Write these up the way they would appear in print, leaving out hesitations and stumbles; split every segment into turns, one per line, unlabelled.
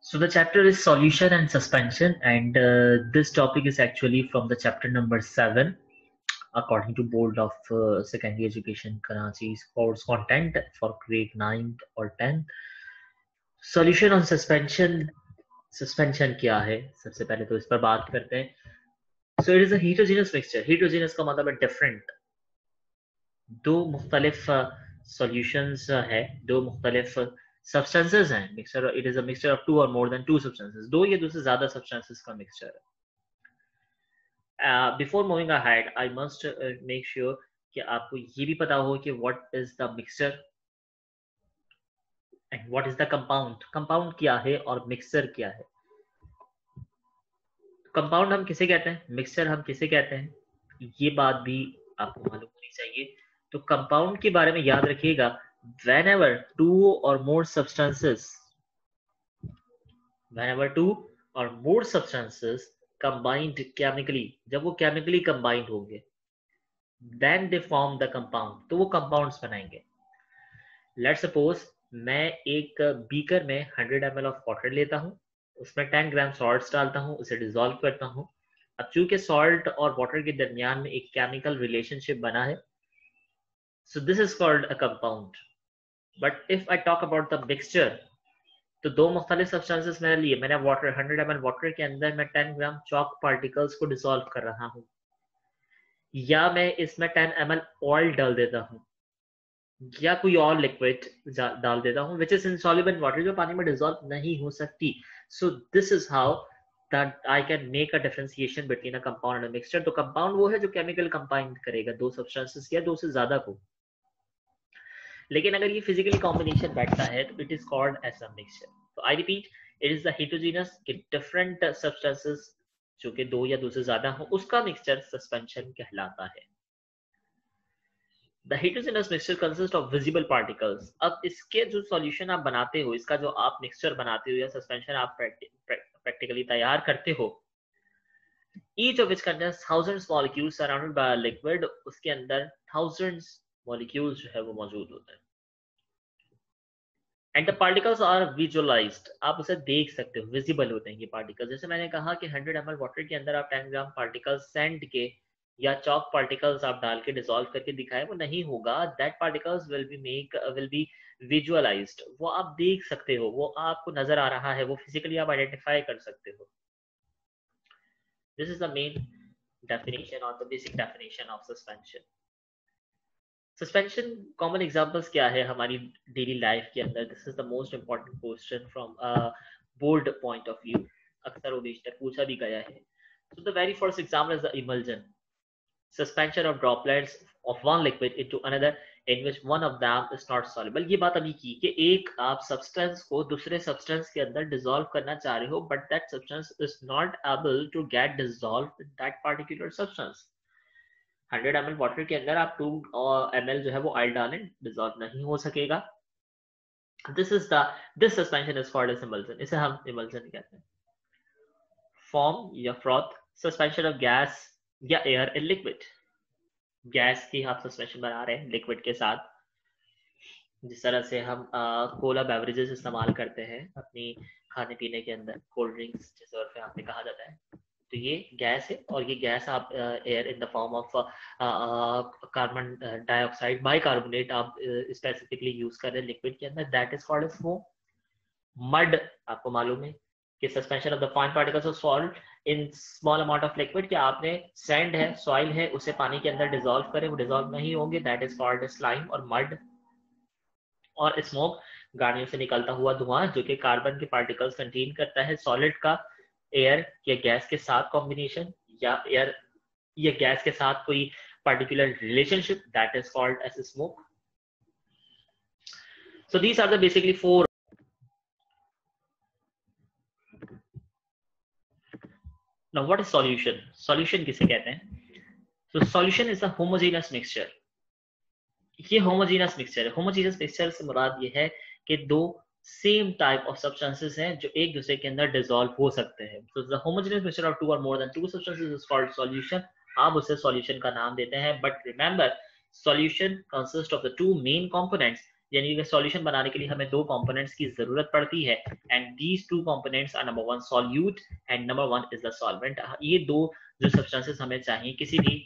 So the chapter is solution and suspension, and this topic is actually from the chapter number 7, according to Board of Secondary Education Karachi's course content for grade 9 or 10. Solution on suspension. Suspension क्या है? सबसे पहले तो इस पर बात करते हैं. So it is a heterogeneous mixture. Heterogeneous का मतलब है different. दो मुख्तलिफ solutions है, दो मुख्तलिफ substances हैं. Mixture, it is a mixture of two or more than two substances. दो या दो से ज़्यादा substances का mixture है. Before moving ahead, I must make sure कि आपको ये भी पता हो कि what is the mixture and what is the compound. Compound क्या है और mixture क्या है. Compound हम किसे कहते हैं, mixture हम किसे कहते हैं, ये बात भी आपको मालूम होनी चाहिए. तो compound के बारे में याद रखिएगा, whenever two or more substances combined chemically, जब वो chemically combined होंगे, then they form the compound, तो वो compounds बनाएंगे. Let's suppose मैं एक बीकर में 100 ml of water लेता हूँ, उसमें 10 ग्राम सॉल्ट्स डालता हूँ, उसे डिसॉल्व करता हूँ. अब चूंकि सॉल्ट और वाटर के दरमियान में एक केमिकल रिलेशनशिप बना है, so this is called a compound. But if I talk about the mixture, तो दो मुख्तलिफ सब्सटेंसेस मैंने लिए. मैंने वाटर 100 ml वाटर के अंदर मैं 10 ग्राम चॉक पार्टिकल्स को डिसॉल्व कर रहा हूँ, या मैं इसमें 10 ml ऑयल डाल देता हूँ, या कोई और लिक्विड डाल देता हूँ which is insoluble in water, जो पानी में डिसॉल्व नहीं हो सकती. So this is how that I can make a differentiation between a compound and a mixture. तो compound वो है जो केमिकल कंबाइन करेगा दो सब्सटेंसेस या दो से ज्यादा को. लेकिन अगर ये फिजिकली कॉम्बिनेशन बैठता है तो it is called as a mixture. तो I repeat, it is the heterogeneous के डिफरेंट सब्सटेंसेस जो कि दो या दो से ज्यादा हो, उसका मिक्सचर सस्पेंशन कहलाता है. The heterogeneous mixture consists of visible particles. अब इसके जो सॉल्यूशन आप बनाते हो, इसका जो आप मिक्सचर बनाते हो या सस्पेंशन आप प्रैक्टिकली तैयार करते हो, each of which contains thousands molecules surrounded by a liquid, उसके अंदर thousands molecules जो है वो मौजूद होते हैं. And the particles are visualized. आप उसे देख सकते हो, visible होते हैं ये particles. जैसे मैंने कहा कि 100 ml वाटर के अंदर आप 10 ग्राम पार्टिकल्स सैंड के या चॉक पार्टिकल्स आप डाल के डिसॉल्व करके दिखाए, वो नहीं होगा. That particles will be visualised. वो आप देख सकते हो, वो आपको नजर आ रहा है, वो फिजिकली आप आइडेंटिफाई कर सकते हो. This is the main definition और the basic definition of suspension. Suspension common examples क्या है हमारी डेली लाइफ के अंदर. This is the most important question from board point of view. अक्सर वो बेशतर पूछा भी गया है. So the very first example is the emulsion, suspension of droplets of one liquid into another in which one of them is not soluble. ये बात अभी की कि एक आप सब्सटेंस को दूसरे सब्सटेंस के अंदर डिसॉल्व करना चाह रहे हो, but that substance is not able to get dissolved in that particular substance. 100 ml water के अंदर आप 2 ml जो है वो ऑयल डालें, डिसॉल्व नहीं हो सकेगा. This suspension is called as emulsion. इसे हम emulsion कहते हैं. फॉर्म या फ्रॉथ, सस्पेंशन ऑफ गैस या एयर इन लिक्विड. गैस की आप सस्पेंशन बना रहे हैं लिक्विड के साथ, जिस तरह से हम कोला बेवरेजेस इस्तेमाल करते हैं अपनी खाने पीने के अंदर, कोल्ड ड्रिंक्स जिस तौर पे आपने कहा जाता है. तो ये गैस है, और ये गैस आप air in the form of carbon dioxide bicarbonate आप स्पेसिफिकली यूज कर रहे हैं लिक्विड के अंदर. That is called as foam. Mud, आपको मालूम है कि suspension of the fine particles of salt in small amount of liquid, कि आपने सैंड है, सॉइल है, उसे पानी के अंदर डिसॉल्व करें, वो डिसॉल्व नहीं होंगे. दैट इज कॉल्ड स्लाइम और मड. और स्मोक, गाड़ियों से निकलता हुआ धुआं जो कि कार्बन के पार्टिकल्स कंटेन करता है. सॉलिड का एयर या गैस के साथ कॉम्बिनेशन, या एयर या गैस के साथ कोई particular relationship, that is called as smoke. So these are the basically 4. Now what is solution? Solution किसे कहते हैं? So solution is a homogeneous mixture. ये homogeneous mixture है. Homogeneous mixture से मुराद ये है कि दो same type of substances हैं जो एक दूसरे के अंदर dissolve हो सकते हैं. So the homogeneous mixture of two or more than two substances is called solution. आप उसे solution का नाम देते हैं. But remember, solution consists of the two main components. यानी कि सॉल्यूशन बनाने के लिए हमें दो कंपोनेंट्स की जरूरत पड़ती है, and these two components are number one solute and number one is the solvent. ये दो जो सब्सटेंसेस हमें चाहिए किसी भी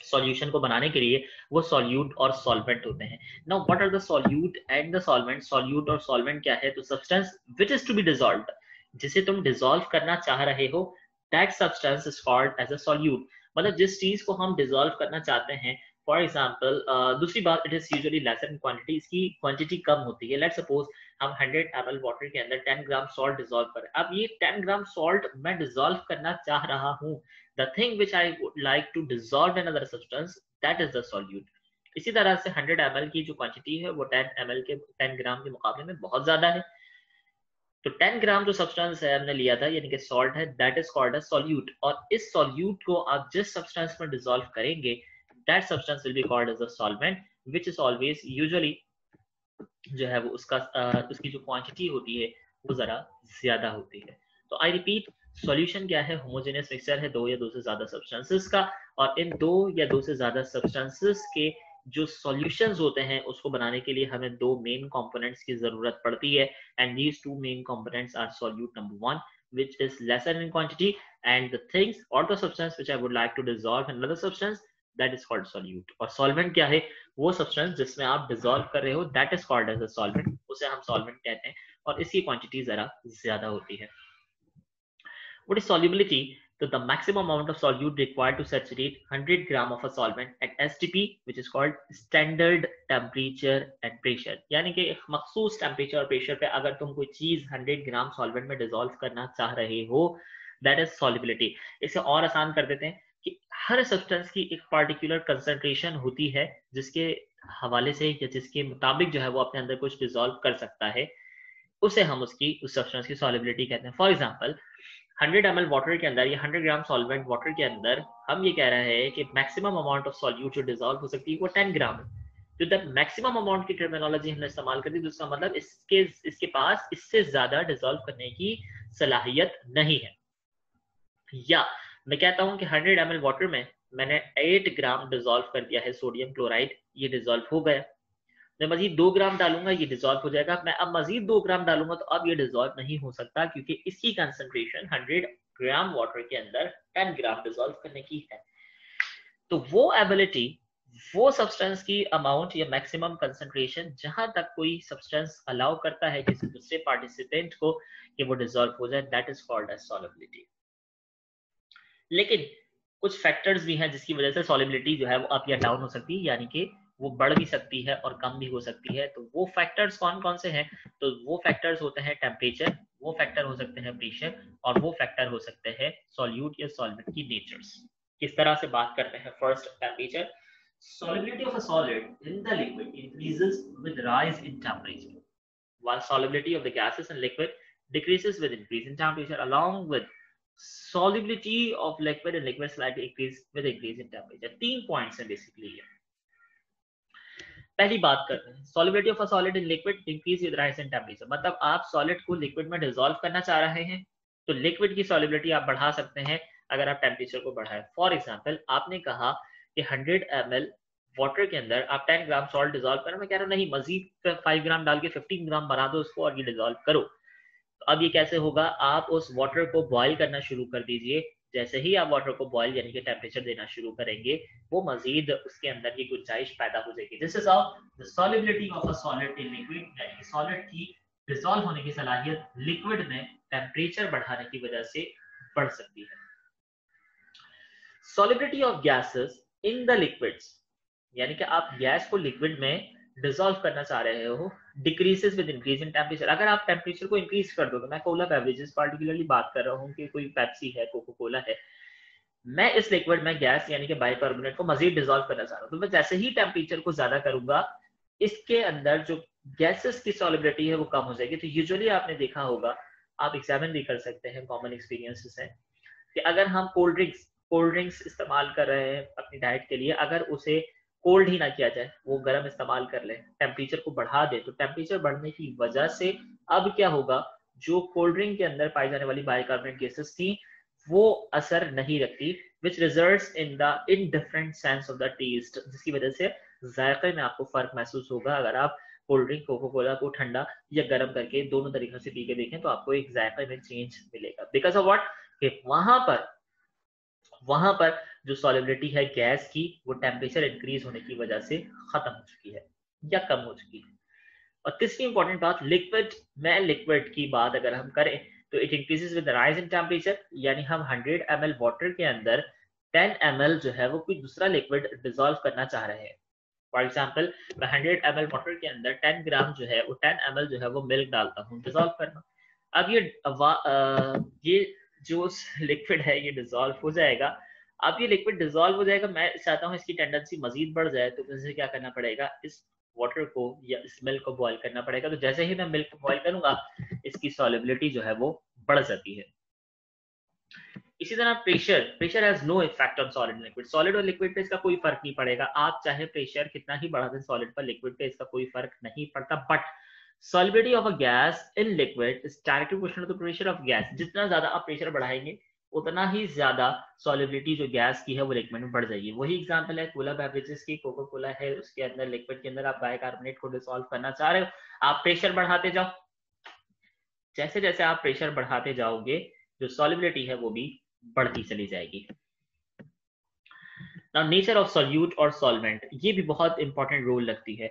सॉल्यूशन को बनाने के लिए, वो सॉल्यूट और सॉल्वेंट होते हैं। Now what are the solute and the solvent? Solute और सॉल्वेंट क्या है? तो substance which is to be dissolved, जिसे तुम डिसॉल्व करना चाह रहे हो, that substance is called as a solute. मतलब जिस चीज को हम डिसॉल्व करना चाहते हैं, फॉर एग्जाम्पल दूसरी बात, it is usually lesser in quantity, इसकी क्वांटिटी कम होती है। लेट्स सपोज हम 100 ml वाटर के अंदर 10 ग्राम सॉल्ट डिसॉल्व करें। अब ये 10 ग्राम सॉल्ट मैं डिसॉल्व करना चाह रहा हूँ, the thing which I would like to dissolve in another substance, that is the solute। इसी तरह से 100 ml की जो क्वांटिटी है वो 10 ml के 10 ग्राम के मुकाबले में बहुत ज्यादा है। तो 10 ग्राम जो सब्सटेंस है हमने लिया था, यानी कि सॉल्ट है, that is called a solute. और इस सॉल्यूट को आप जिस सब्सटेंस में डिसॉल्व करेंगे, that substance will be called as a solvent, which is always usually जो है वो उसका उसकी जो क्वांटिटी होती है वो जरा ज्यादा होती है। तो आई रिपीट, सॉल्यूशन क्या है? होमोजेनियस मिक्सचर है दो या दो से ज्यादा सब्सटेंसेस का, और इन दो या दो से ज्यादा सब्सटेंसेस के जो सॉल्यूशंस होते हैं उसको बनाने के लिए हमें दो मेन कंपोनेंट्स की जरूरत पड़ती है, and these two main components are solute number one which is lesser in quantity, and the things or the substance which I would like to dissolve in another substance, that is called solute। और solvent क्या है? वो substance जिसमें आप dissolve कर रहे हो, that is called as a solvent, उसे हम सॉल्वेंट कहते हैं, और इसकी क्वांटिटी जरा ज्यादा होती है। What is solubility? So the maximum amount of solute required to saturate 100 gram of a solvent at STP, which is called standard temperature and pressure। यानी कि एक मखसूस टेम्परेचर और प्रेशर पे अगर तुम कोई चीज 100 ग्राम सॉल्वेंट में डिसॉल्व करना चाह रहे हो, दैट इज सॉल्युबिलिटी। इसे और आसान कर देते हैं कि हर सब्सटेंस की एक पार्टिकुलर कंसंट्रेशन होती है जिसके हवाले से या जिसके मुताबिक जो है वो अपने अंदर कुछ डिसॉल्व कर सकता है, उसे हम उसकी उस सब्सटेंस की सॉल्युबिलिटी कहते हैं। फॉर एग्जांपल 100 ml वाटर के अंदर या 100 ग्राम सॉल्वेंट वाटर के अंदर हम ये कह रहे हैं कि मैक्सिमम अमाउंट ऑफ सॉल्यूट जो डिसॉल्व हो सकती है वो 10 ग्राम है। तो जब मैक्सिमम अमाउंट की टर्मिनोलॉजी हमने इस्तेमाल कर दी, तो उसका मतलब इसके पास इससे ज्यादा डिसॉल्व करने की सलाहियत नहीं है। या मैं कहता हूं कि 100 ml वाटर में मैंने 8 ग्राम डिसॉल्व कर दिया है सोडियम क्लोराइड, ये डिसॉल्व हो गया। मैं मजीद 2 ग्राम डालूंगा, ये डिसॉल्व हो जाएगा। मैं अब मजीद 2 ग्राम डालूंगा तो अब ये डिसॉल्व नहीं हो सकता, क्योंकि इसकी कंसंट्रेशन 100 ग्राम वाटर के अंदर 10 ग्राम डिसॉल्व करने की है। तो वो एबिलिटी, वो सब्सटेंस की अमाउंट या मैक्सिमम कंसंट्रेशन जहां तक कोई सब्सटेंस अलाउ करता है किसी दूसरे पार्टिसिपेंट को कि वो डिसॉल्व हो जाए, that is called as solubility. लेकिन कुछ फैक्टर्स भी हैं जिसकी वजह से सॉल्युबिलिटी जो है वो अप या डाउन हो सकती है, यानी कि वो बढ़ भी सकती है और कम भी हो सकती है। तो वो फैक्टर्स कौन कौन से हैं? तो वो फैक्टर्स होते हैं टेम्परेचर, वो फैक्टर हो सकते हैं प्रेशर, और वो फैक्टर हो सकते हैं सॉल्यूट या सॉल्वेंट की नेचर्स। किस तरह से बात करते हैं? First, temperature. Solubility of a solid in the liquid increases with rise in temperature, while solubility of the gases in liquid decreases with increase in temperature. Along with solubility of liquid and liquid slightly increase with increase in temperature। 3 points हैं basically ये। पहली बात करते हैं, solubility of a solid in liquid increase with rise in temperature. मतलब आप solid को liquid में डिसॉल्व करना चाह रहे हैं, तो लिक्विड की सॉलिबिलिटी आप बढ़ा सकते हैं अगर आप टेम्परेचर को बढ़ाएं। फॉर एग्जांपल, आपने कहा कि 100 ml वाटर के अंदर आप 10 ग्राम सॉल्ट डिसॉल्व करो, मैं कह रहा हूँ नहीं, मजीद 5 ग्राम डाल के 15 ग्राम बना दो उसको और ये डिसॉल्व करो। तो अब ये कैसे होगा? आप उस वाटर को बॉईल करना शुरू कर दीजिए। जैसे ही आप वाटर को बॉईल यानी कि टेम्परेचर देना शुरू करेंगे, वो मजीद उसके अंदर की गुंजाइश पैदा हो जाएगी। This is how the solubility of a solid in liquid, यानी कि सॉलिड की डिसॉल्व होने की सलाहियत लिक्विड में टेम्परेचर बढ़ाने की वजह से बढ़ सकती है। Solubility of gases in the liquids, यानी कि आप गैस को लिक्विड में डिसॉल्व करना चाह रहे हो, decreases with increase in temperature. अगर आप टेम्परेचर को इंक्रीज कर दोगे, मैं कोला बेवरेजेस पार्टिकुलरली बात कर रहा हूँ कि कोई पेप्सी है, कोको कोला है, मैं इस लिक्विड में गैस यानी कि बाइकार्बोनेट को मजीद डिसॉल्व करना चाह रहा हूँ, तो मैं जैसे ही टेम्परेचर को ज्यादा करूंगा, इसके अंदर जो गैसेस की सॉलिबिलिटी है वो कम हो जाएगी। तो यूजुअली आपने देखा होगा, आप एग्जामिन भी कर सकते हैं, कॉमन एक्सपीरियंसेस हैं कि अगर हम कोल्ड ड्रिंक्स इस्तेमाल कर रहे हैं अपनी डाइट के लिए, अगर उसे कोल्ड ही ना किया जाए, वो गर्म इस्तेमाल कर ले, टेम्परेचर को बढ़ा दे, तो टेम्परेचर बढ़ने की वजह से अब क्या होगा? जो कोल्ड ड्रिंक के अंदर पाई जाने वाली बाइकार्बोनेट गैसेस थी वो असर नहीं रखती, which results in the indifferent sense of the taste, जिसकी वजह से जायके में आपको फर्क महसूस होगा। अगर आप कोल्ड ड्रिंक कोको कोला को ठंडा या गर्म करके दोनों तरीके से पी के देखें तो आपको एक जायका में चेंज मिलेगा। बिकॉज ऑफ व्हाट, कि वहां पर जो सॉलिबिलिटी है गैस की वो टेम्परेचर इंक्रीज होने की वजह से खत्म हो चुकी है या कम हो चुकी है। और तीसरी इंपॉर्टेंट बात, लिक्विड की बात अगर हम करें तो it increases with rise in temperature, यानी हम 100 ml वाटर के अंदर 10 ml जो है वो कोई दूसरा लिक्विड डिसॉल्व करना चाह रहे हैं। फॉर एग्जाम्पल, मैं 100 ml वाटर के अंदर 10 ग्राम जो है वो 10 ml जो है वो मिल्क डालता हूँ डिसॉल्व करना। अब ये जो लिक्विड है ये डिसॉल्व हो जाएगा। अब ये लिक्विड डिसॉल्व हो जाएगा, मैं चाहता हूँ इसकी टेंडेंसी मजीद बढ़ जाए, तो मुझे क्या करना पड़ेगा, इस वाटर को या इस मिल्क को बॉईल करना पड़ेगा। तो जैसे ही मैं मिल्क को बॉईल करूंगा इसकी सॉलिबिलिटी जो है वो बढ़ जाती है। इसी तरह pressure has no effect on solid liquid. Solid और लिक्विड पे इसका कोई फर्क नहीं पड़ेगा, आप चाहे प्रेशर कितना ही बढ़ा दें सॉलिड पर, लिक्विड पे इसका कोई फर्क नहीं पड़ता। But solubility of a gas in liquid is directly proportional to pressure of gas. जितना ज्यादा आप प्रेशर बढ़ाएंगे उतना ही ज्यादा सॉलिबिलिटी जो गैस की है वो लिक्विड में बढ़ जाएगी। वही एग्जांपल है कूलर बेवरेजेस की, कोको कोला है, उसके अंदर लिक्विड के अंदर आप बाइकार्बोनेट को डिसॉल्व करना चाह रहे हो, आप प्रेशर बढ़ाते जाओ, जैसे जैसे आप प्रेशर बढ़ाते जाओगे जो सॉलिबिलिटी है वो भी बढ़ती चली जाएगी। नाउ नेचर ऑफ सॉल्यूट और सॉल्वेंट, ये भी बहुत इंपॉर्टेंट रोल लगती है।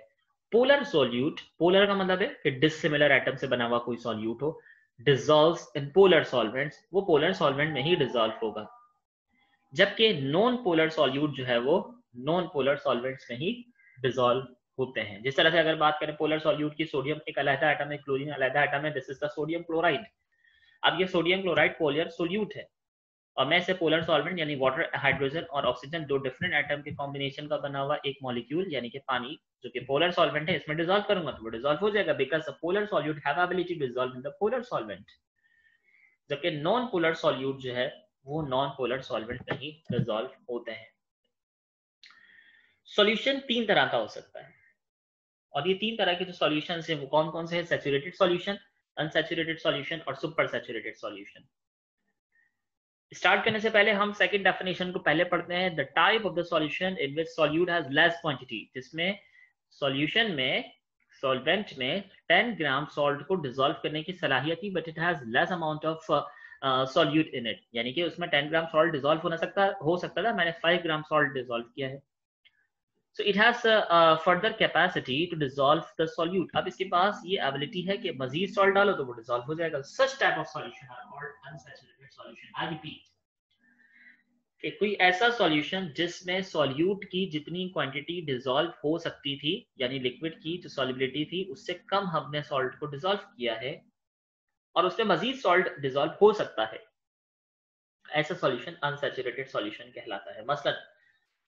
पोलर सॉल्यूट, पोलर का मतलब है कि डिसिमिलर एटम से बना हुआ कोई सॉल्यूट हो, डिसॉल्व्स इन पोलर सॉल्वेंट्स, वो पोलर सॉल्वेंट में ही डिसॉल्व होगा। जबकि नॉन पोलर सॉल्यूट जो है वो नॉन पोलर सॉल्वेंट्स में ही डिसॉल्व होते हैं। जिस तरह से अगर बात करें पोलर सॉल्यूट की, सोडियम एक अलग एटम है, क्लोरीन अलग एटम है, this is the sodium chloride. अब ये सोडियम क्लोराइड पोलर सॉल्यूट है और मैं इसे पोलर सॉल्वेंट यानी वाटर, हाइड्रोजन और ऑक्सीजन दो डिफरेंट एटम के कॉम्बिनेशन का बना हुआ एक मॉलिक्यूल यानी कि पानी जो कि पोलर सॉल्वेंट है इसमें डिसॉल्व करूंगा तो वो डिसॉल्व हो जाएगा, because the polar solute have ability to dissolve in the polar solvent. जबकि नॉन पोलर सॉल्यूट जो है वो नॉन पोलर सॉल्वेंट में ही डिसॉल्व होते हैं। सॉल्यूशन तीन तरह का हो सकता है और ये तीन तरह के जो सॉल्यूशन है वो कौन कौन से हैं, सैचुरेटेड सॉल्यूशन, अनसैचुरेटेड सॉल्यूशन और सुपर सैचुरेटेड सॉल्यूशन। स्टार्ट करने से पहले हम सेकंड डेफिनेशन को पहले पढ़ते हैं। The type of the solution in which solute has less quantity, जिसमें सॉल्यूशन में, सॉल्वेंट में 10 ग्राम सॉल्ट को डिसॉल्व करने की सलाहियत थी, but it has less amount of solute in it, यानी कि उसमें 10 ग्राम सॉल्ट डिसॉल्व हो सकता था, मैंने 5 ग्राम सॉल्ट डिसॉल्व किया है। So it has further capacity to dissolve the solute. अब इसके पास ये एबिलिटी है कि मजीद सॉल्ट डालो तो वो डिसॉल्व हो जाएगा। Such type of solution are called unsaturated solution. I repeat, कि कोई ऐसा सॉल्यूशन जिसमें सॉल्यूट की जितनी क्वांटिटी डिसॉल्व हो सकती थी यानी लिक्विड की जो सॉल्युबिलिटी थी उससे कम हमने सॉल्ट को डिसॉल्व किया है और उसमें मजीद सॉल्ट डिसॉल्व हो सकता है, ऐसा सॉल्यूशन अनसैचुरेटेड सॉल्यूशन कहलाता है। मसलन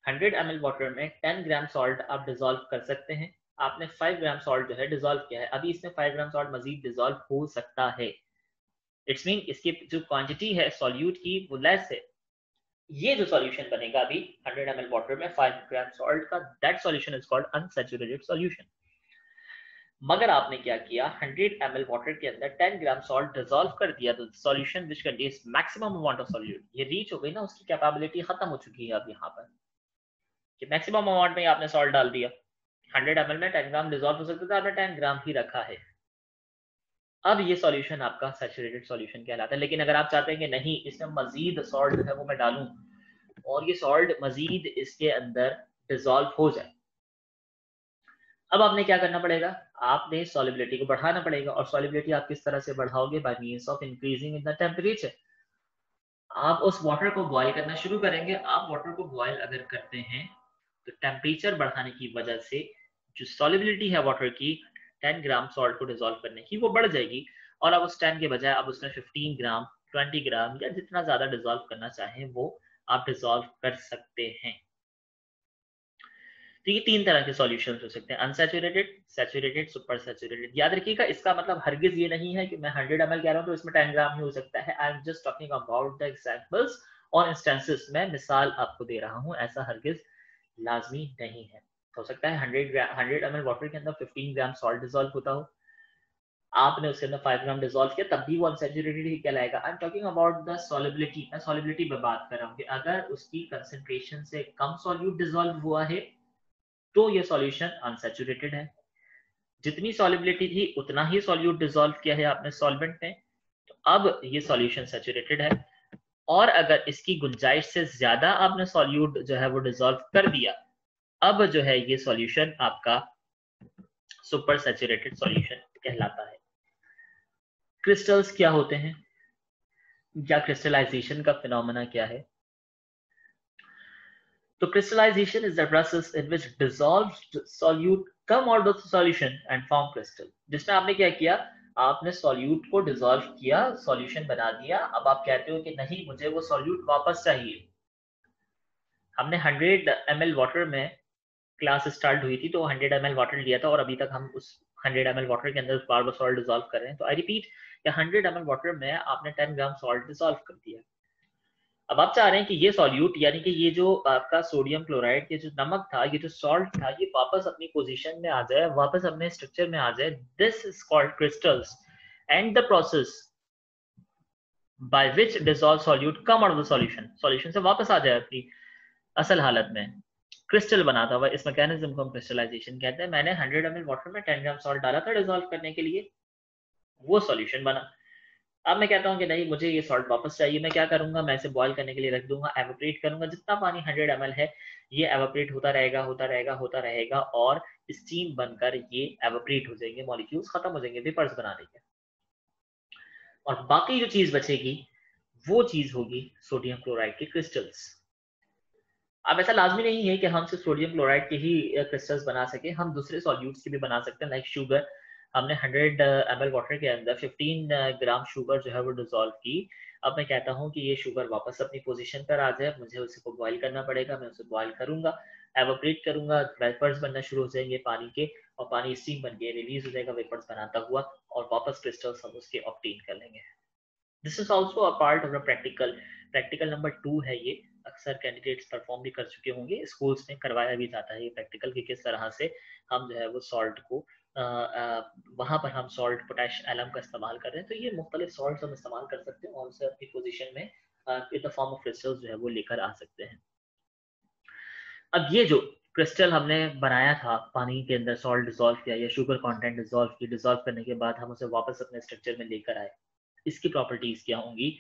100 ml वाटर में 10 ग्राम सॉल्ट आप डिसॉल्व कर सकते हैं, आपने 5 ग्राम सॉल्ट जो है डिसॉल्व किया है, अभी इसमें 5 ग्राम सॉल्ट मजीद डिसॉल्व हो सकता है। इट्स मीन इसकी जो क्वांटिटी है सॉल्यूट की वो लेस है। ये जो सॉल्यूशन बनेगा अभी 100 ml वाटर में 5 ग्राम सॉल्ट का, that solution is called unsaturated solution. मगर आपने क्या किया, 100 ml वाटर के अंदर 10 ग्राम सॉल्ट डिसॉल्व कर दिया, तो solution which contains maximum amount of solute, ये रीच हो गई ना, उसकी कैपेबिलिटी खत्म हो चुकी है अब यहाँ पर कि मैक्सिमम अमाउंट में आपने सॉल्ट डाल दिया। 100 ml में 10 ग्राम डिसॉल्व हो सकता था, आपने 10 ग्राम ही रखा है। अब ये सॉल्यूशन आपका सैचुरेटेड सॉल्यूशन कहलाता है। लेकिन अगर आप चाहते हैं कि नहीं इसमें मजीद सॉल्ट जो है वो मैं डालूं और ये सॉल्ट मजीद इसके अंदर डिसॉल्व हो जाए, अब आपने क्या करना पड़ेगा, आपने सॉल्युबिलिटी को बढ़ाना पड़ेगा। और सॉल्युबिलिटी आप किस तरह से बढ़ाओगे, by means of increasing in the temperature. आप उस वाटर को बॉयल करना शुरू करेंगे। आप वाटर को बॉयल अगर करते हैं तो टेम्परेचर बढ़ाने की वजह से जो सॉल्युबिलिटी है वाटर की 10 ग्राम सॉल्ट को डिसॉल्व करने की वो बढ़ जाएगी और अब उस 10 के बजाय अब उसमें 15 ग्राम, 20 ग्राम या जितना ज्यादा डिसॉल्व करना चाहें वो आप डिसॉल्व कर सकते हैं। तो ये तीन तरह के सॉल्यूशंस हो सकते हैं, अनसैचुरेटेड, सैचुरेटेड, सुपर सैचुरेटेड। याद रखिएगा इसका मतलब हरगिज ये नहीं है कि मैं 100 ml कह रहा हूं तो इसमें 10 ग्राम ही हो सकता है। I am just talking about the examples और इंस्टेंसेस, मैं मिसाल आपको दे रहा हूं, ऐसा हरगिज लाजमी नहीं है। हो सकता है 100 ml वाटर के अंदर 15 ग्राम सॉल्ट डिसॉल्व होता हो, आपने उसके अंदर 5 ग्राम डिसॉल्व किया, तब भी वो अनसैचुरेटेड ही कहलाएगा। I am talking about the solubility, मैं सॉल्युबिलिटी पे बात कर रहा हूं कि अगर उसकी कंसंट्रेशन से कम सॉल्यूट डिसॉल्व हुआ है तो ये सॉल्यूशन अनसैचुरेटेड है। जितनी सॉल्युबिलिटी थी उतना ही सॉल्यूट डिसॉल्व किया है आपने सॉल्वेंट में, तो अब ये सॉल्यूशन सैचुरेटेड है। और अगर इसकी गुंजाइश से ज्यादा आपने सॉल्यूट जो है वो डिसॉल्व कर दिया, अब जो है ये सॉल्यूशन आपका सुपर सैचुरेटेड सॉल्यूशन कहलाता है। क्रिस्टल्स क्या होते हैं, या क्रिस्टलाइजेशन का फिनोमेना क्या है? तो crystallization is the process in which dissolved solute come out of the solution and form crystal। जिसमें आपने क्या किया, आपने सॉल्यूट को डिसॉल्व किया, सॉल्यूशन बना दिया, अब आप कहते हो कि नहीं मुझे वो सॉल्यूट वापस चाहिए। हमने 100 ml वाटर में क्लास स्टार्ट हुई थी तो 100 ml वाटर लिया था और अभी तक हम उस 100 ml वाटर के अंदर बार बार सॉल्ट डिसॉल्व कर रहे हैं। तो आई रिपीट, 100 ml वाटर में आपने 10 ग्राम सॉल्ट डिसॉल्व कर दिया। अब आप चाह रहे हैं कि ये सॉल्यूट यानी कि ये जो आपका सोडियम क्लोराइड, ये जो नमक था, ये जो सॉल्ट था, ये वापस अपनी पोजीशन में आ जाए, वापस अपने स्ट्रक्चर में आ जाए। This is called crystals and the process by which dissolve solute come out of the solution, solution से वापस आ जाए अपनी असल हालत में, क्रिस्टल बनाता हुआ। इस मैकेनिज्म को हम क्रिस्टलाइजेशन कहते हैं। मैंने 100 ml वाटर में 10 ग्राम सॉल्ट डाला था डिसॉल्व करने के लिए, वो सॉल्यूशन बना। अब मैं कहता हूँ कि नहीं मुझे ये सॉल्ट वापस चाहिए, मैं क्या करूंगा, मैं इसे बॉईल करने के लिए रख दूंगा, एवोपरेट करूंगा। जितना पानी 100 ml है ये एवोपरेट होता रहेगा होता रहेगा होता रहेगा और स्टीम बनकर ये एवोपरेट हो जाएंगे, मॉलिक्यूल्स खत्म हो जाएंगे, वेपर्स बना देंगे। और बाकी जो चीज बचेगी वो चीज होगी सोडियम क्लोराइड के क्रिस्टल्स। अब ऐसा लाजमी नहीं है कि हम सिर्फ सोडियम क्लोराइड के ही क्रिस्टल्स बना सके, हम दूसरे सॉल्यूट्स के भी बना सकते हैं, लाइक शुगर। हमने 100 ml वाटर के अंदर 15 ग्राम शुगर जो है वो डिसॉल्व की। अब मैं कहता हूँ कि ये शुगर वापस अपनी पोजीशन पर आ जाए, मुझे उसे को बॉईल करना पड़ेगा, मैं उसे बॉईल करूंगा, एवोपरेट करूंगा, वेपर्स बनना शुरू हो जाएंगे पानी के, और पानी स्टीम बन के रिलीज हो जाएगा वेपर्स बनाता हुआ, और वापस क्रिस्टल्स हम उसके ऑब्टेन कर लेंगे। This is also a part of practical number 2 है ये। अक्सर कैंडिडेट्स परफॉर्म भी कर चुके होंगे, स्कूल्स में करवाया भी जाता है ये प्रैक्टिकल कि किस तरह से हम जो है वो सॉल्ट को वहां पर हम सॉल्ट पोटैश एलम का इस्तेमाल कर रहे हैं। तो ये मुख्तलिफ सॉल्ट हम इस्तेमाल कर सकते हैं और उसे अपनी पोजीशन में इन द फॉर्म ऑफ क्रिस्टल्स जो है वो लेकर आ सकते हैं। अब ये जो क्रिस्टल हमने बनाया था पानी के अंदर, सॉल्ट डिसॉल्व किया या शुगर कंटेंट डिसॉल्व किया, डिसॉल्व करने के बाद हम उसे वापस अपने स्ट्रक्चर में लेकर आए, इसकी प्रॉपर्टीज क्या होंगी?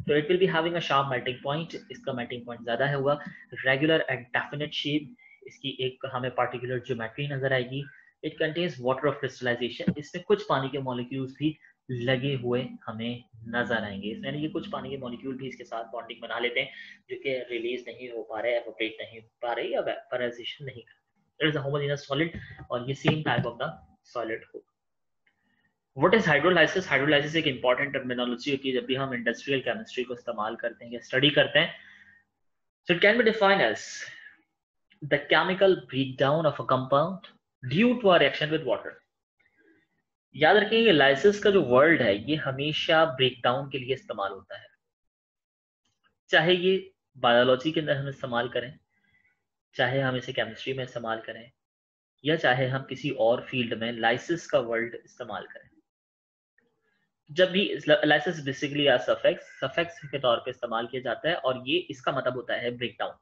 तो it will be having a sharp melting point, इसका मेल्टिंग पॉइंट ज्यादा होगा, रेगुलर एंड डेफिनेट शेप, इसकी एक हमें पार्टिकुलर ज्योमेट्री नजर आएगी। It contains water of crystallisation, इसमें कुछ पानी के मॉलिक्यूल्स भी लगे हुए हमें नजर आएंगे, यानी कि कुछ पानी के मॉलिक्यूल भी इसके साथ बॉन्डिंग बना लेते हैं जो कि रिलीज नहीं हो पा रहे, एवोपरेट नहीं हो पा रहे या वेपराइजेशन नहीं कर रहे। It is a homogeneous solid और ये same type of the solid होगा। What is hydrolysis? हाइड्रोलाइसिस एक इंपॉर्टेंट टर्मिनोलॉजी होती है जब भी हम इंडस्ट्रियल केमिस्ट्री को इस्तेमाल करते हैं या स्टडी करते हैं। So it can be defined as the chemical breakdown of a compound due to a reaction with water. याद रखिए लाइसिस का जो वर्ड है ये हमेशा ब्रेकडाउन के लिए इस्तेमाल होता है, चाहे ये बायोलॉजी के अंदर हम इस्तेमाल करें, चाहे हम इसे केमिस्ट्री में इस्तेमाल करें, या चाहे हम किसी और फील्ड में लाइसिस का वर्ड इस्तेमाल करें। जब भी लाइसिस बेसिकली सफिक्स के तौर पे इस्तेमाल किया जाता है और ये इसका मतलब होता है ब्रेकडाउन।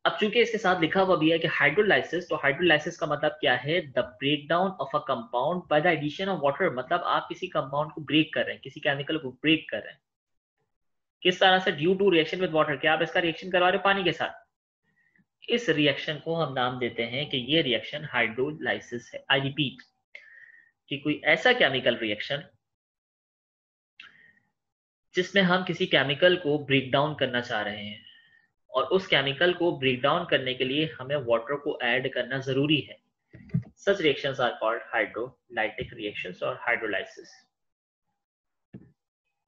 अब चूंकि इसके साथ लिखा हुआ भी है कि हाइड्रोलाइसिस, तो हाइड्रोलाइसिस का मतलब क्या है? The breakdown of a compound by the addition of water. मतलब आप किसी कंपाउंड को ब्रेक कर रहे हैं, किसी केमिकल को ब्रेक कर रहे हैं, किस तरह से? Due to reaction with water, क्या आप इसका रिएक्शन करवा रहे हो पानी के साथ। इस रिएक्शन को हम नाम देते हैं कि ये रिएक्शन हाइड्रोलाइसिस है। आई रिपीट कि कोई ऐसा केमिकल रिएक्शन जिसमें हम किसी केमिकल को ब्रेक डाउन करना चाह रहे हैं और उस केमिकल को ब्रेक डाउन करने के लिए हमें वाटर को ऐड करना जरूरी है। Such reactions are called hydrolytic reactions or hydrolysis.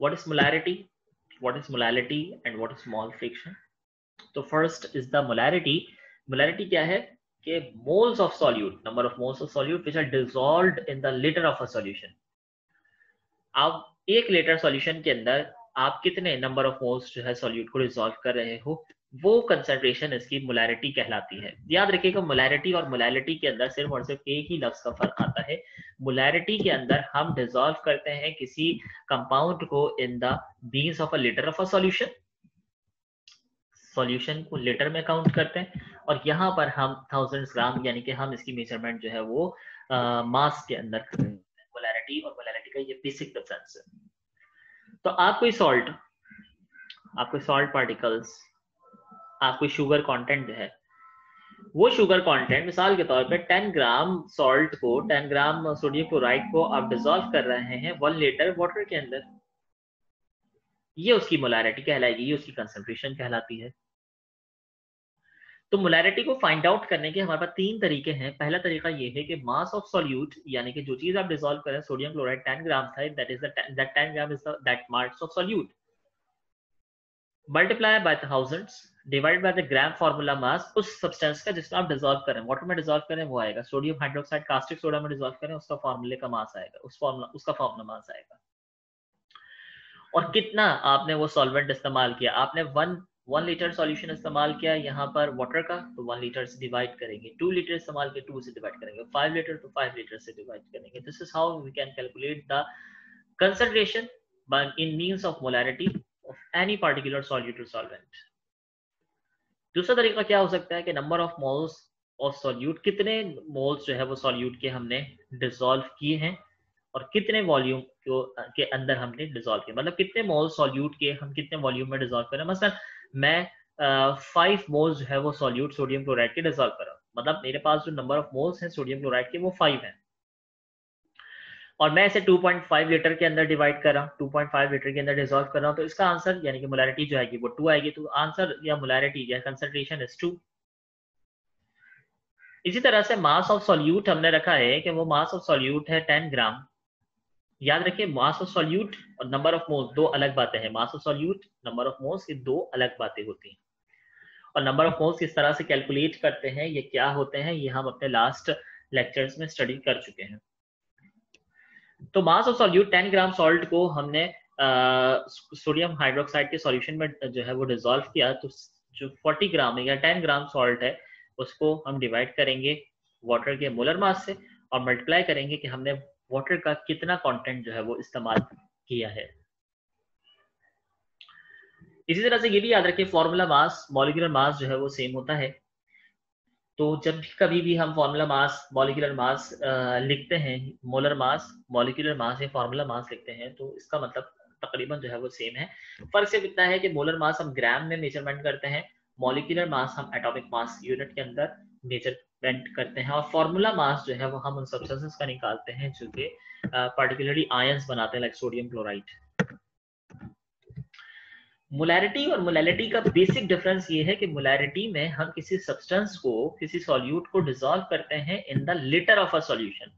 What is molarity? What is molality and what is mole fraction? तो first is the molarity. Molarity क्या है? कि moles of solute, number of moles of solute which are dissolved in the liter of a solution. आप एक litre solution के अंदर आप कितने नंबर ऑफ मोल्स जो है सॉल्यूट को डिसॉल्व कर रहे हो, वो कंसंट्रेशन इसकी मोलैरिटी कहलाती है। याद रखिएगा मोलैरिटी और मोलैलिटी के अंदर सिर्फ और सिर्फ एक ही लफ्ज का फर्क आता है। मोलैरिटी के अंदर हम डिसॉल्व करते हैं किसी कंपाउंड को in the beans of a litre of a solution, solution को लीटर में काउंट करते हैं, और यहाँ पर हम 1000 ग्राम यानी कि हम इसकी मेजरमेंट जो है वो मास के अंदर करते हैं। मोलैरिटी और मोलैरिटी का ये बेसिक डिफरेंस है। तो आपको सॉल्ट पार्टिकल्स, आपको शुगर कंटेंट जो है वो शुगर कंटेंट, मिसाल के तौर पे 10 ग्राम सॉल्ट को, 10 ग्राम सोडियम क्लोराइड को आप डिसॉल्व कर रहे हैं 1 लीटर वाटर के अंदर, ये उसकी मोलैरिटी कहलाएगी, ये उसकी कंसंट्रेशन कहलाती है। तो मोलैरिटी को फाइंड आउट करने के हमारे पास 3 तरीके हैं। पहला तरीका ये है कि मास ऑफ सॉल्यूट, यानी कि जो चीज आप डिसॉल्व करें, सोडियम क्लोराइड 10 ग्राम था, that 10 gram is that mass of solute, multiply by thousands divide by the gram formula mass उस सब्सटेंस का जिसमें आप डिसॉल्व करें, वाटर में डिसॉल्व करें वो आएगा। सोडियम हाइड्रोक्साइड कास्टिक सोडा में डिसॉल्व करें, उसका फार्मूले का मास आएगा, उसका फार्मूला मास आएगा। और कितना आपने वो सॉल्वेंट इस्तेमाल किया, आपने 1 लीटर सॉल्यूशन इस्तेमाल किया यहाँ पर वाटर का, तो 1 लीटर से डिवाइड करेंगे, 2 लीटर इस्तेमाल किया 2 से डिवाइड करेंगे, 5 लीटर तो 5 लीटर से डिवाइड करेंगे। This is how we can calculate the concentration by in means of molarity of any particular solute or solvent। दूसरा तरीका क्या हो सकता है कि number of moles of solute, कितने मोल्स जो है वो सॉल्यूट के हमने डिसॉल्व किए हैं और कितने वॉल्यूम के अंदर हमने डिसॉल्व किया, मतलब कितने मोल्स सॉल्यूट के हम कितने वॉल्यूम में डिसॉल्व करें। मसलन मैं 5 मोल्स जो है वो सॉल्यूट सोडियम क्लोराइड के डिसॉल्व कर रहा हूँ, मतलब मेरे पास जो नंबर ऑफ मोल्स हैं सोडियम क्लोराइड के वो 5 हैं, और मैं इसे 2.5 लीटर के अंदर डिवाइड कर रहा हूँ, 2.5 लीटर के अंदर डिसॉल्व कर रहा हूँ, तो इसका आंसर यानी कि मोलैरिटी जो आएगी वो 2 आएगी। तो आंसर या मोलैरिटी या कंसंट्रेशन इज 2। इसी तरह से मास ऑफ सॉल्यूट हमने रखा है कि वो मास ऑफ सॉल्यूट है 10 ग्राम। याद रखिए मास ऑफ सॉल्यूट और नंबर ऑफ मोल्स दो अलग बातें हैं। Mass of solute, number of moles, ये दो अलग बातें होती हैं। और नंबर ऑफ मोल्स किस तरह से कैलकुलेट करते हैं, ये क्या होते हैं, ये हम अपने लास्ट लेक्चर्स में स्टडी कर चुके हैं। तो mass of solute 10 gram salt को हमने सोडियम हाइड्रोक्साइड के सॉल्यूशन में जो है वो डिसॉल्व किया, तो जो 40 ग्राम या 10 ग्राम सॉल्ट है उसको हम डिवाइड करेंगे वाटर के मोलर मास से और मल्टीप्लाई करेंगे कि हमने वाटर का कितना कंटेंट जो है वो इस्तेमाल किया है। इसी तरह से ये भी याद रखिए फॉर्मूला मास, मॉलिक्यूलर मास जो है वो सेम होता है। तो जब भी कभी भी हम फॉर्मूला मास, मॉलिक्यूलर मास लिखते हैं, मोलर मास, मॉलिक्यूलर मास या फॉर्मूला मास लिखते हैं, तो इसका मतलब तकरीबन जो है वो सेम है। फर्क सिर्फ इतना है कि मोलर मास हम ग्राम में मेजरमेंट करते हैं, मॉलिक्यूलर मास हम एटॉमिक मास यूनिट के अंदर मेजरमेंट करते हैं, और फॉर्मूला मास जो है वो हम उन सब्सटेंसेस का निकालते हैं जो कि पार्टिकुलरली आयंस बनाते हैं, लाइक सोडियम क्लोराइड। मोलैरिटी और मोलैलिटी का बेसिक डिफरेंस ये है कि मोलैरिटी में हम किसी सब्सटेंस को, किसी सॉल्यूट को डिसॉल्व करते हैं in the litre of a solution.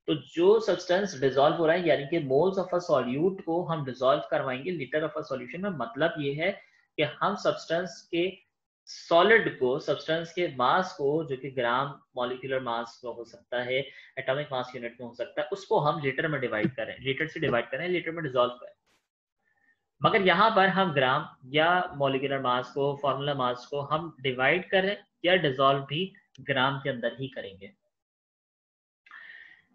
तो जो सब्सटेंस डिसॉल्व हो रहा है यानी कि मोल्स ऑफ अ सॉल्यूट को हम डिसॉल्व करवाएंगे लीटर ऑफ अ सॉल्यूशन में, मतलब ये है कि हम सब्सटेंस के सॉलिड को, सब्सटेंस के मास को, जो कि ग्राम मॉलिक्यूलर मास में हो सकता है, एटॉमिक मास यूनिट में हो सकता है, उसको हम लीटर में डिवाइड करें, लीटर से डिवाइड करें, लीटर में डिसॉल्व करें। मगर यहाँ पर हम ग्राम या मॉलिक्यूलर मास को, फॉर्मूला मास को हम डिवाइड करें या डिसॉल्व भी ग्राम के अंदर ही करेंगे।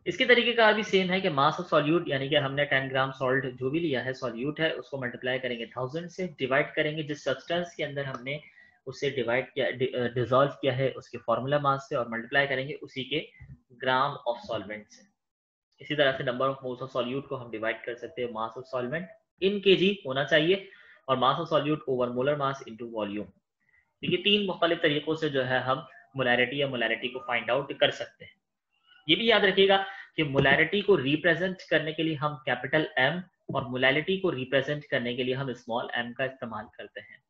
इसके तरीके का भी सेम है कि मास ऑफ सॉल्यूट यानी कि हमने 10 ग्राम सॉल्ट जो भी लिया है, सॉल्यूट है, उसको मल्टीप्लाई करेंगे 1000 से, डिवाइड करेंगे जिस सब्सटेंस के अंदर हमने उसे डिवाइड किया, डिसॉल्व किया है, उसके फॉर्मूला मास से, और मल्टीप्लाई करेंगे उसी के ग्राम ऑफ सॉल्वेंट से। इसी तरह से number of moles of solute को हम डिवाइड कर सकते हैं mass of solvent in KG होना चाहिए, और mass of solute over molar mass into volume. तो ये 3 मुख्तलिफ तरीकों से जो है हम मोलैरिटी या मोलैरिटी को फाइंड आउट कर सकते हैं। ये भी याद रखिएगा कि मोलैरिटी को रिप्रेजेंट करने के लिए हम कैपिटल एम और मोलैलिटी को रिप्रेजेंट करने के लिए हम स्मॉल एम का इस्तेमाल करते हैं।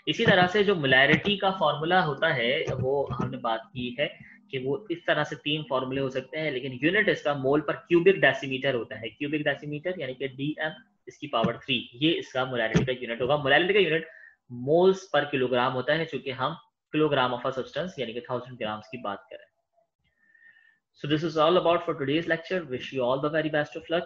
इसी तरह से जो मोलैरिटी का फॉर्मूला होता है वो हमने बात की है कि वो इस तरह से 3 फॉर्मूले हो सकते हैं, लेकिन यूनिट इसका मोल पर क्यूबिक डेसीमीटर होता है। क्यूबिक डेसीमीटर यानी कि डीएम इसकी पावर 3, ये इसका मोलैरिटी का यूनिट होगा। मोलैरिटी का यूनिट मोल्स पर किलोग्राम होता है, चूंकि हम किलोग्राम ऑफ अ सब्सटेंस यानी कि 1000 ग्राम्स की बात करें। So this is all about for today's lecture. Wish you all the very best of luck.